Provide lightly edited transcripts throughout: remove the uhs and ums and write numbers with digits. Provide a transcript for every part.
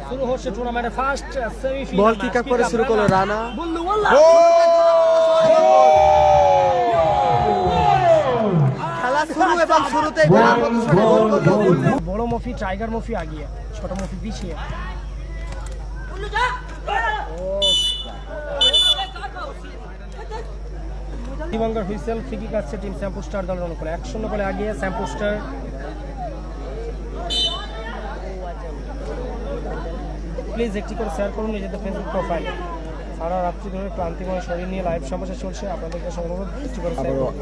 শুরু হচ্ছে টুর্নামেন্টের ফার্স্ট সেমিফাইনাল। বল কিক করে শুরু করলো রানা। খেলা শুরু এবং শুরুতেই বড় মফি টাইগার মফি আগিয়ে, ছোট মফি পিছিয়ে। দিবাঙ্গর হুইসেল ফ্রি কিক আছে টিম শ্যাম্পু স্টার দলের অনুকূলে। 1-0 বলে আগিয়ে শ্যাম্পু স্টার। প্লিজ একটি করে শেয়ার করুন নিজেদের ফেসবুক প্রোফাইলে। সারা রাত্রি ধরে ক্লান্তিময় শরীর নিয়ে লাইভ সমাবেশ চলছে, আপনাদের কাছে অনুরোধ একটি করে শেয়ার করুন।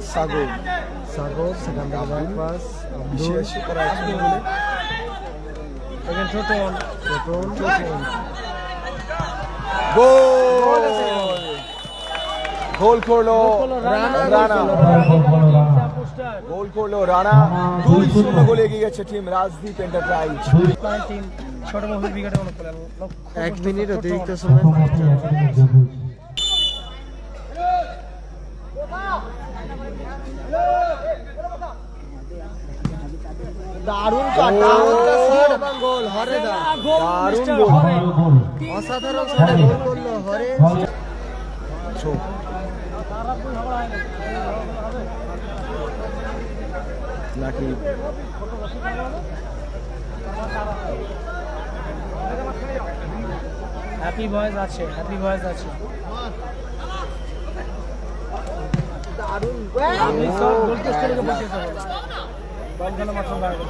সাগর সেখান থেকে ব্যাক পাস বেশি করা আছে বলে এখানে টোটন গোল করলো রানা। গোল করলো রানা। 2-0 গোলে এগিয়ে গেছে টিম রাজদীপ এন্টারপ্রাইজ। টিম ছোট মফির উইকেটে অনুকূলে। 1 মিনিট অতিরিক্ত সময়। দারুণ কাটা শট এবং গোল হরেদা। দারুণ গোল, অসাধারণ শটে গোল করলো হরে। নাকি হ্যাপি বয়েজ আছে, হ্যাপি বয়েজ আছে। দারুণ আপনি সব গোল টেস্ট করে বসেছেন। বল খেলা মাত্র বাইরে।